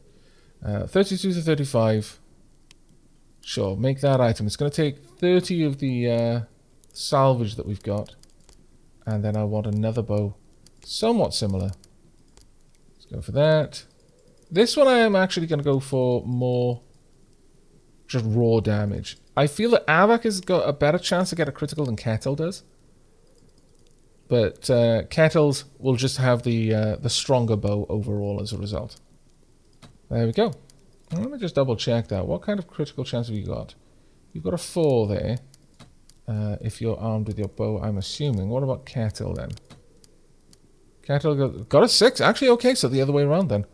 it. 32 to 35. Sure, make that item. It's going to take 30 of the salvage that we've got. And then I want another bow. Somewhat similar. Let's go for that. This one I am actually going to go for more just raw damage. I feel that Aavak has got a better chance to get a critical than Kettle does. But Kettles will just have the stronger bow overall as a result. There we go. Let me just double check that. What kind of critical chance have you got? You've got a 4 there. If you're armed with your bow, I'm assuming. What about Kettle then? Kettle got a 6. Actually, okay, so the other way around then.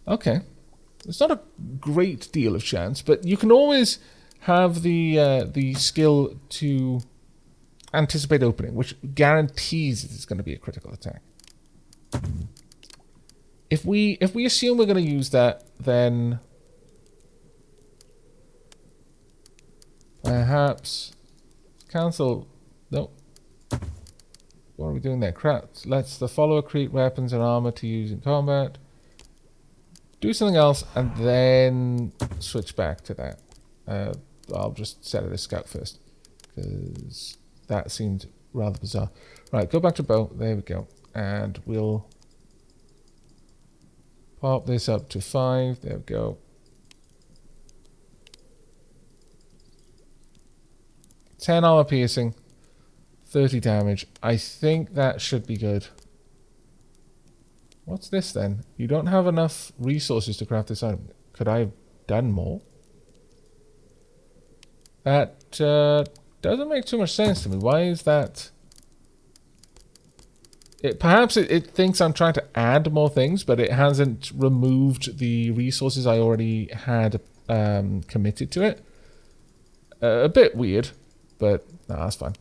Okay. It's not a great deal of chance, but you can always have the skill to anticipate opening, which guarantees it's going to be a critical attack. If we assume we're going to use that, then perhaps cancel. No. What are we doing there? Crap. Let's the follower create weapons and armor to use in combat. Do something else and then switch back to that. I'll just set it as scout first because that seemed rather bizarre. Right, go back to bow. There we go. And we'll pop this up to 5. There we go. 10 armor piercing, 30 damage. I think that should be good. What's this then? You don't have enough resources to craft this item. Could I have done more? That doesn't make too much sense to me. Why is that? Perhaps it thinks I'm trying to add more things, but it hasn't removed the resources I already had committed to it. A bit weird, but no, that's fine.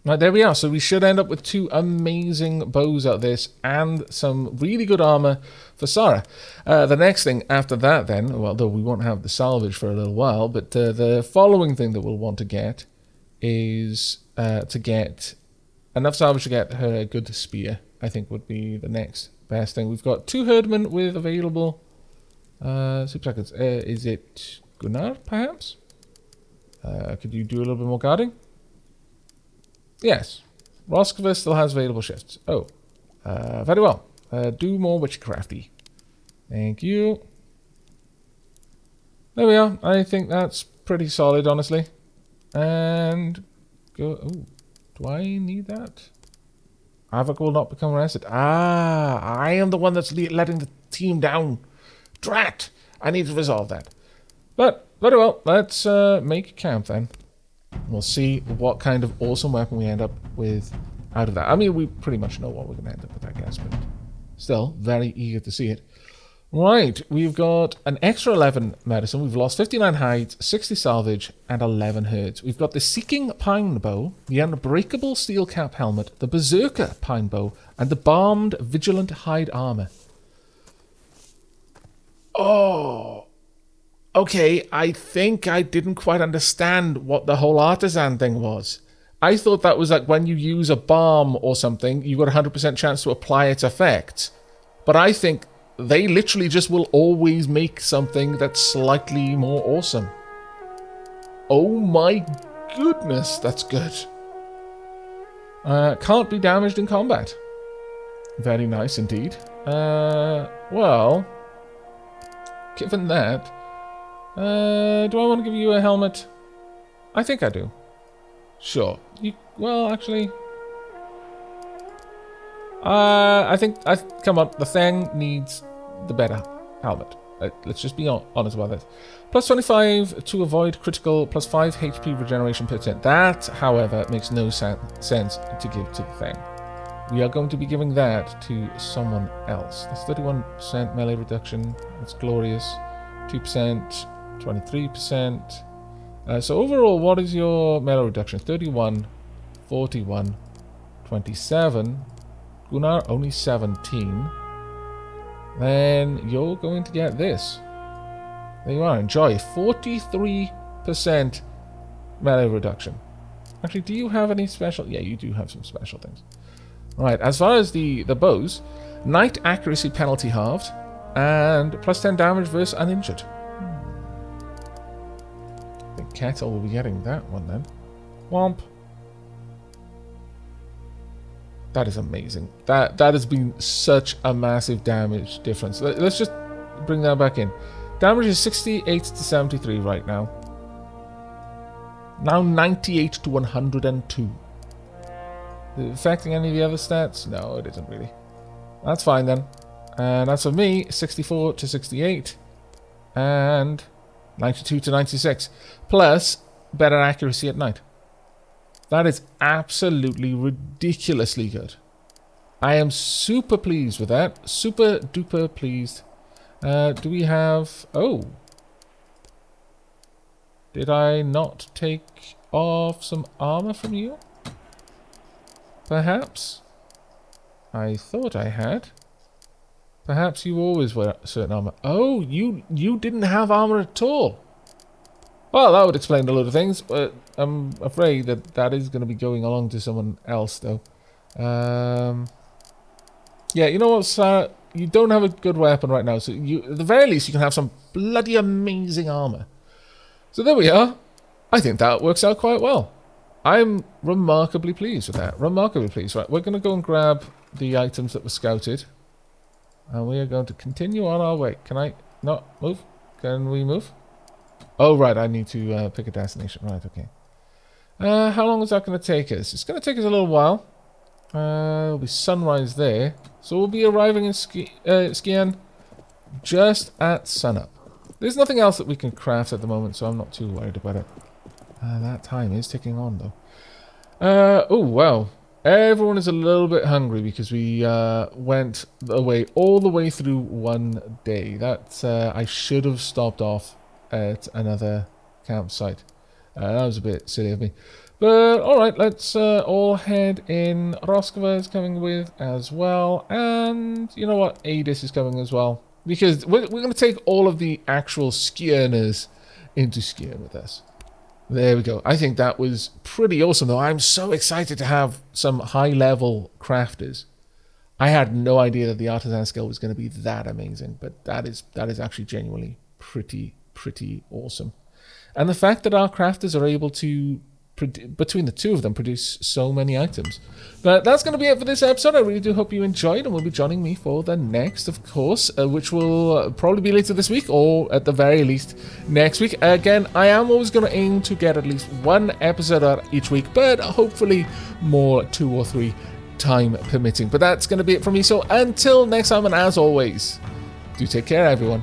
Right, there we are. So we should end up with 2 amazing bows out of this and some really good armor for Sarah. The next thing after that then, well, though we won't have the salvage for a little while, but the following thing that we'll want to get is to get enough salvage to get her a good spear. I think, would be the next best thing. We've got 2 herdmen with available super seconds. Is it Gunnar, perhaps? Could you do a little bit more guarding? Yes. Roskva still has available shifts. Oh. Very well. Do more witchcrafty. Thank you. There we are. I think that's pretty solid, honestly. And go. Ooh, do I need that? Aavak will not become arrested. Ah, I am the one that's letting the team down. Drat! I need to resolve that. But very well. Let's make camp then. We'll see what kind of awesome weapon we end up with out of that. I mean, we pretty much know what we're going to end up with, I guess, but still very eager to see it. Right, we've got an extra 11 medicine. We've lost 59 hides, 60 salvage, and 11 herds. We've got the Seeking Pine Bow, the Unbreakable Steel Cap Helmet, the Berserker Pine Bow, and the Bombed Vigilant Hide Armor. Oh, okay, I think I didn't quite understand what the whole artisan thing was. I thought that was like when you use a bomb or something, you got a 100% chance to apply its effect. But I think they literally just will always make something that's slightly more awesome. Oh my goodness, that's good. Can't be damaged in combat. Very nice indeed. Well, given that, do I want to give you a helmet? I think I do. Sure. Well, actually, come on, the thing needs the better helmet. Let's just be honest about this. Plus 25 to avoid critical, plus 5 HP regeneration per turn. That, however, makes no sense to give to the thing. We are going to be giving that to someone else. That's 31% melee reduction. That's glorious. 2%, 23%. So overall, what is your melee reduction? 31, 41, 27. Gunnar, only 17. Then you're going to get this. There you are. Enjoy. 43% melee reduction. Actually, do you have any special? Yeah, you do have some special things. Right, as far as the bows, Knight accuracy penalty halved, and plus 10 damage versus uninjured. I think Kettle will be getting that one then. Womp. That is amazing. That has been such a massive damage difference. Let's just bring that back in. Damage is 68 to 73 right now. Now 98 to 102. Is it affecting any of the other stats? No, it isn't really. That's fine then. And as for me, 64 to 68. And 92 to 96. Plus better accuracy at night. That is absolutely ridiculously good. I am super pleased with that. Super duper pleased. Do we have... Oh. Did I not take off some armor from you? Perhaps? I thought I had. Perhaps you always wear certain armor. Oh, you didn't have armor at all. Well, that would explain a lot of things, but I'm afraid that is going to be going along to someone else, though. Yeah, you know what, Sarah? You don't have a good weapon right now, so at the very least you can have some bloody amazing armor. So there we are. I think that works out quite well. I'm remarkably pleased with that. Remarkably pleased. Right, we're going to go and grab the items that were scouted. And we are going to continue on our way. Can I not move? Can we move? Oh, right, I need to pick a destination. Right, okay. How long is that going to take us? It's going to take us a little while. There'll be sunrise there. So we'll be arriving in Skian just at sunup. There's nothing else that we can craft at the moment, so I'm not too worried about it. That time is ticking on, though. Oh, wow. Everyone is a little bit hungry because we went away all the way through one day. That I should have stopped off at another campsite. That was a bit silly of me. But, alright, let's all head in. Roskva is coming with as well. And, you know what? Adis is coming as well. Because we're going to take all of the actual skierners into Skier with us. There we go. I think that was pretty awesome, though. I'm so excited to have some high-level crafters. I had no idea that the artisan skill was going to be that amazing, but that is actually genuinely pretty awesome. And the fact that our crafters are able to, between the two of them, produce so many items. But that's going to be it for this episode. I really do hope you enjoyed, and will be joining me for the next, of course, which will probably be later this week, or at the very least next week. Again, I am always going to aim to get at least one episode out each week, but hopefully more 2 or 3 time permitting. But that's going to be it from me. So until next time, and as always, do take care, everyone.